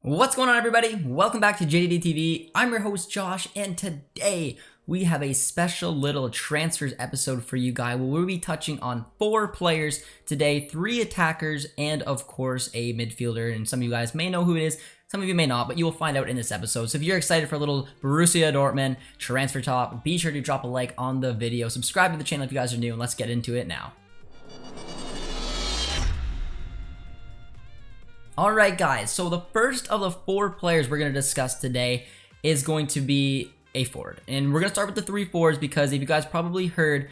What's going on, everybody? Welcome back to JJD TV. I'm your host Josh, and today we have a special little transfers episode for you guys where we'll be touching on 4 players today, 3 attackers, and of course a midfielder. And some of you guys may know who it is, some of you may not, but you will find out in this episode. So if you're excited for a little Borussia Dortmund transfer talk, be sure to drop a like on the video, subscribe to the channel if you guys are new, and let's get into it now. Alright guys, so the first of the 4 players we're going to discuss today is going to be a forward. And we're going to start with the 3 forwards because if you guys probably heard,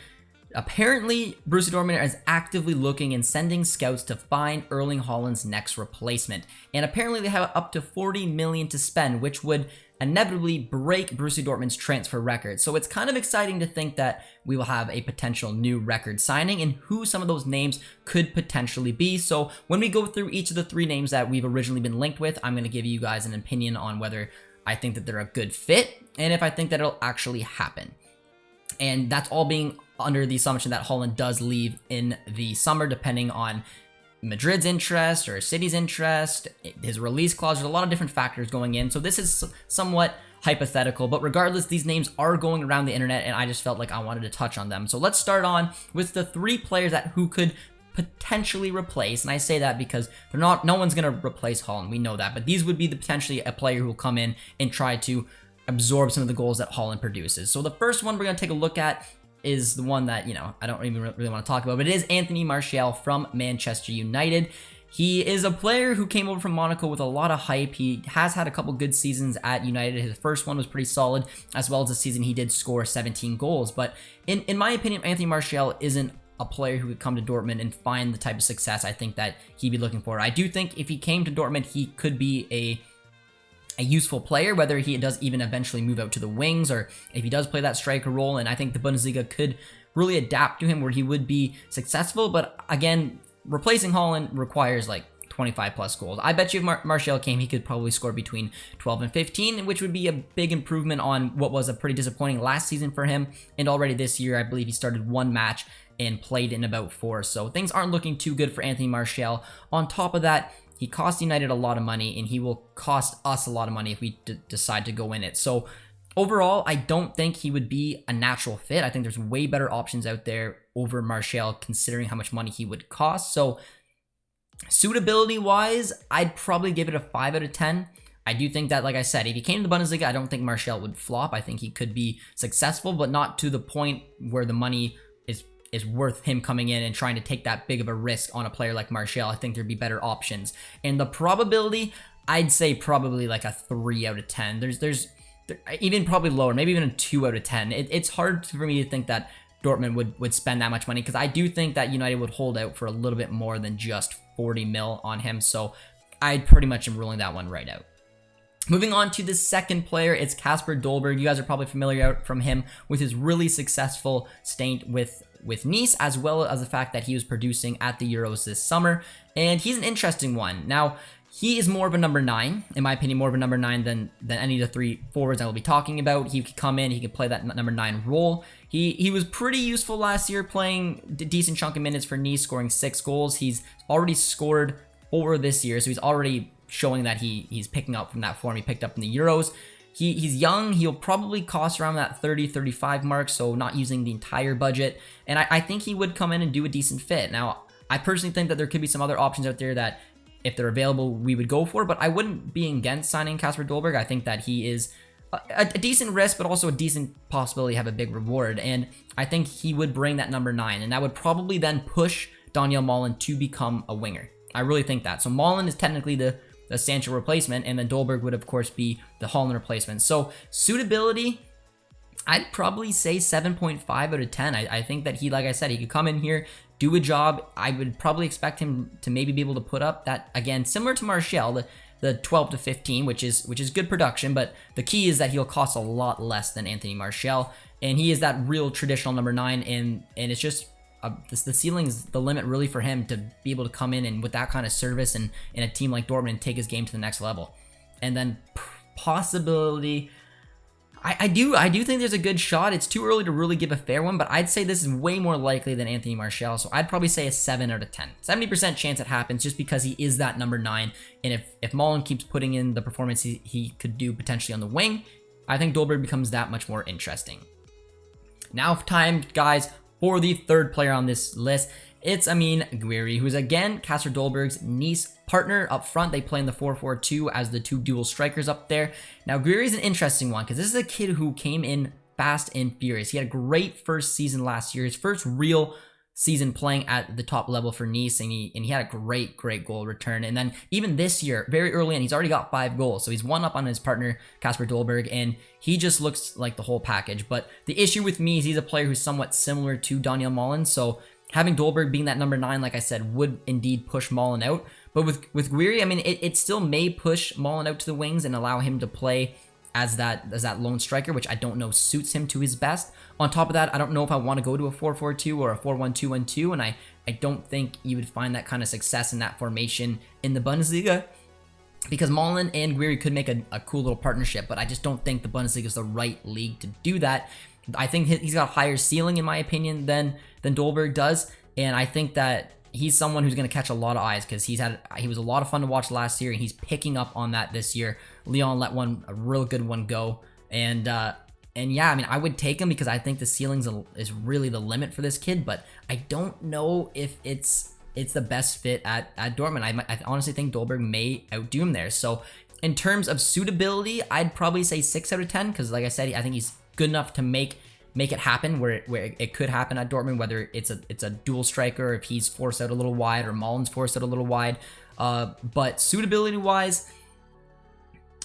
apparently Borussia Dortmund is actively looking and sending scouts to find Erling Haaland's next replacement. And apparently they have up to 40 million to spend, which would inevitably break Borussia Dortmund's transfer record. So it's kind of exciting to think that we will have a potential new record signing and who some of those names could potentially be. So when we go through each of the 3 names that we've originally been linked with, I'm going to give you guys an opinion on whether I think that they're a good fit and if I think that it'll actually happen. And that's all being under the assumption that Haaland does leave in the summer, depending on Madrid's interest or City's interest, his release clause. There's a lot of different factors going in. So this is somewhat hypothetical, but regardless, these names are going around the internet and I just felt like I wanted to touch on them. So let's start on with the 3 players who could potentially replace, and I say that because no one's going to replace Haaland. We know that, but these would be potentially a player who will come in and try to absorb some of the goals that Haaland produces. So the first one we're going to take a look at is the one that, I don't even really want to talk about, but it is Anthony Martial from Manchester United. He is a player who came over from Monaco with a lot of hype. He has had a couple good seasons at United. His first one was pretty solid, as well as the season he did score 17 goals. But in my opinion, Anthony Martial isn't a player who could come to Dortmund and find the type of success I think that he'd be looking for. I do think if he came to Dortmund, he could be a useful player, whether he does even eventually move out to the wings or if he does play that striker role. And I think the Bundesliga could really adapt to him where he would be successful. But again, replacing Haaland requires like 25 plus goals. I bet you if Martial came, he could probably score between 12 and 15, which would be a big improvement on what was a pretty disappointing last season for him. And already this year, I believe he started 1 match and played in about 4. So things aren't looking too good for Anthony Martial. On top of that, he cost United a lot of money, and he will cost us a lot of money if we decide to go in it. So overall, I don't think he would be a natural fit. I think there's way better options out there over Martial, considering how much money he would cost. So suitability-wise, I'd probably give it a 5 out of 10. I do think that, like I said, if he came to the Bundesliga, I don't think Martial would flop. I think he could be successful, but not to the point where the money is worth him coming in and trying to take that big of a risk on a player like Martial. I think there'd be better options. And the probability, I'd say probably like a 3 out of 10. There's even probably lower, maybe even a 2 out of 10. It's hard for me to think that Dortmund would spend that much money, because I do think that United would hold out for a little bit more than just 40 mil on him. So I pretty much am ruling that one right out. Moving on to the second player, it's Casper Dolberg. You guys are probably familiar from him with his really successful stint with Nice, as well as the fact that he was producing at the Euros this summer. And he's an interesting one. Now, he is more of a number 9, in my opinion, more of a number 9 than any of the 3 forwards I will be talking about. He could come in, he could play that number 9 role. He was pretty useful last year, playing a decent chunk of minutes for Nice, scoring 6 goals. He's already scored 4 this year, so he's already showing that he's picking up from that form he picked up in the Euros. He's young. He'll probably cost around that 30-35 mark, so not using the entire budget. And I think he would come in and do a decent fit. Now, I personally think that there could be some other options out there that, if they're available, we would go for, but I wouldn't be against signing Casper Dolberg. I think that he is a decent risk, but also a decent possibility to have a big reward. And I think he would bring that number 9, and that would probably then push Daniel Malen to become a winger. I really think that. So Malen is technically the Sancho replacement, and then Dolberg would of course be the Haaland replacement. So suitability, I'd probably say 7.5 out of 10. I think that he, like I said, he could come in here, do a job. I would probably expect him to maybe be able to put up that, again, similar to Martial, the 12 to 15, which is good production, but the key is that he'll cost a lot less than Anthony Martial, and he is that real traditional number 9, and it's just the ceiling is the limit really for him to be able to come in and with that kind of service and in a team like Dortmund and take his game to the next level. And then possibility, I do think there's a good shot. It's too early to really give a fair one, but I'd say this is way more likely than Anthony Martial. So I'd probably say a 7 out of 10. 70% chance it happens just because he is that number 9. And if Malen keeps putting in the performance he could do potentially on the wing, I think Dolberg becomes that much more interesting. Now time, guys, for the third player on this list. It's Amin Guerry, who's again Casper Dolberg's Nice partner up front. They play in the 4-4-2 as the 2 dual strikers up there. Now, Guerry's an interesting one because this is a kid who came in fast and furious. He had a great first season last year, his first real season playing at the top level for Nice, and he had a great goal return. And then even this year, very early in, he's already got 5 goals. So he's one up on his partner, Casper Dolberg, and he just looks like the whole package. But the issue with me is he's a player who's somewhat similar to Daniel Malen, so having Dolberg being that number 9, like I said, would indeed push Malen out. But with Guerry, I mean, it still may push Malen out to the wings and allow him to play as that lone striker, which I don't know suits him to his best. On top of that, I don't know if I want to go to a 4-4-2 or a 4-1-2-1-2, and I don't think you would find that kind of success in that formation in the Bundesliga, because Malen and Guerry could make a cool little partnership, but I just don't think the Bundesliga is the right league to do that. I think he's got a higher ceiling, in my opinion, than Dolberg does, and I think that he's someone who's going to catch a lot of eyes because he was a lot of fun to watch last year, and he's picking up on that this year. Lyon let a real good one go, and yeah, I mean, I would take him because I think the ceiling is really the limit for this kid, but I don't know if it's the best fit at Dortmund. I honestly think Dolberg may outdo him there. So in terms of suitability, I'd probably say 6 out of 10 because, like I said, I think he's good enough to make it happen where it could happen at Dortmund, whether it's a dual striker, if he's forced out a little wide or Malen's forced out a little wide. But suitability wise,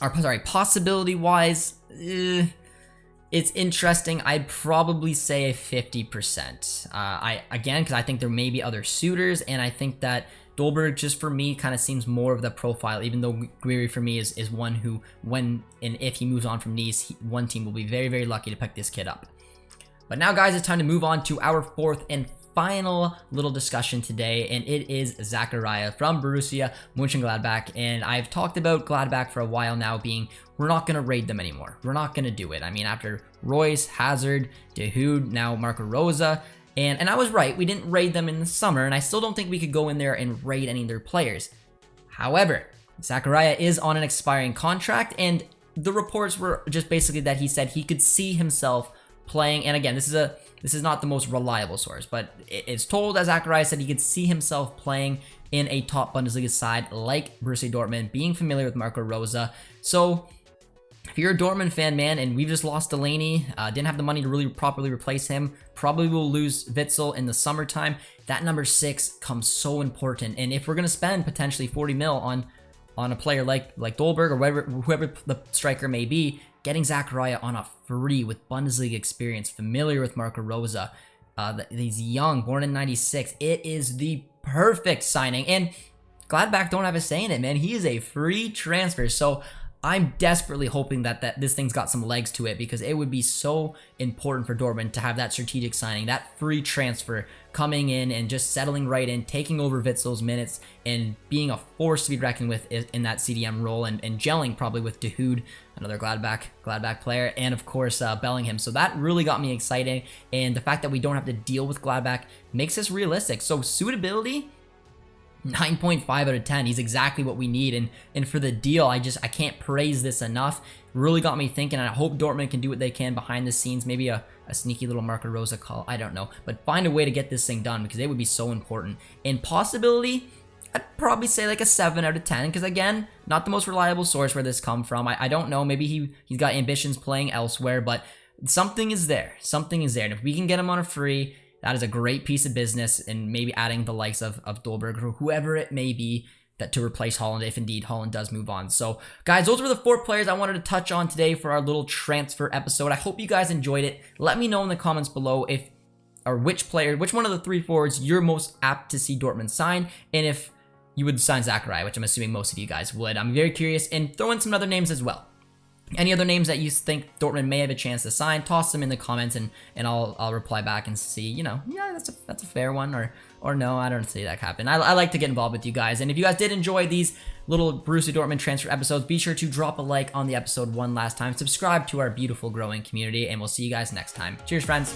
or sorry, possibility wise, it's interesting. I'd probably say a 50%. Again, because I think there may be other suitors, and I think that Dolberg, just for me, kind of seems more of the profile, even though Guerry for me is one who, when and if he moves on from Nice, one team will be very lucky to pick this kid up. But now, guys, it's time to move on to our fourth and final little discussion today, and it is Zakaria from Borussia Mönchengladbach. And I've talked about Gladbach for a while now, we're not going to raid them anymore. We're not going to do it. I mean, after Royce, Hazard, De Hood, now Marco Rosa, and I was right, we didn't raid them in the summer, and I still don't think we could go in there and raid any of their players. However, Zakaria is on an expiring contract, and the reports were just basically that he said he could see himself playing, and again, this is not the most reliable source, but it's told that Zakaria said he could see himself playing in a top Bundesliga side like Borussia Dortmund, being familiar with Marco Rosa. So if you're a Dortmund fan, man, and we've just lost Delaney, didn't have the money to really properly replace him, probably will lose Witsel in the summertime, that number 6 comes so important. And if we're going to spend potentially 40 mil on a player like Dolberg or whoever the striker may be, getting Zakaria on a free with Bundesliga experience, familiar with Marco Rosa, he's young, born in 96, it is the perfect signing. And Gladbach don't have a say in it, man. He is a free transfer. So I'm desperately hoping that this thing's got some legs to it, because it would be so important for Dortmund to have that strategic signing, that free transfer coming in and just settling right in, taking over Witzel's minutes and being a force to be reckoned with in that CDM role, and gelling probably with De Hood, another Gladbach player, and of course Bellingham. So that really got me excited, and the fact that we don't have to deal with Gladbach makes this realistic. So suitability, 9.5 out of 10. He's exactly what we need, and for the deal, I can't praise this enough. Really got me thinking, and I hope Dortmund can do what they can behind the scenes. Maybe a sneaky little Marco Rosa call, I don't know, but find a way to get this thing done, because it would be so important. And possibility, I'd probably say like a 7 out of 10, because again, not the most reliable source where this come from. I don't know, maybe he's got ambitions playing elsewhere, but something is there, and if we can get him on a free, that is a great piece of business, and maybe adding the likes of Dolberg or whoever it may be that to replace Haaland, if indeed Haaland does move on. So guys, those were the 4 players I wanted to touch on today for our little transfer episode. I hope you guys enjoyed it. Let me know in the comments below which one of the 3 forwards you're most apt to see Dortmund sign, and if you would sign Zakaria, which I'm assuming most of you guys would. I'm very curious, and throw in some other names as well. Any other names that you think Dortmund may have a chance to sign, toss them in the comments, and I'll reply back and see, you know, yeah, that's a fair one, or no, I don't see that happen. I like to get involved with you guys, and if you guys did enjoy these little Borussia Dortmund transfer episodes, be sure to drop a like on the episode one last time, subscribe to our beautiful growing community, and we'll see you guys next time. Cheers, friends.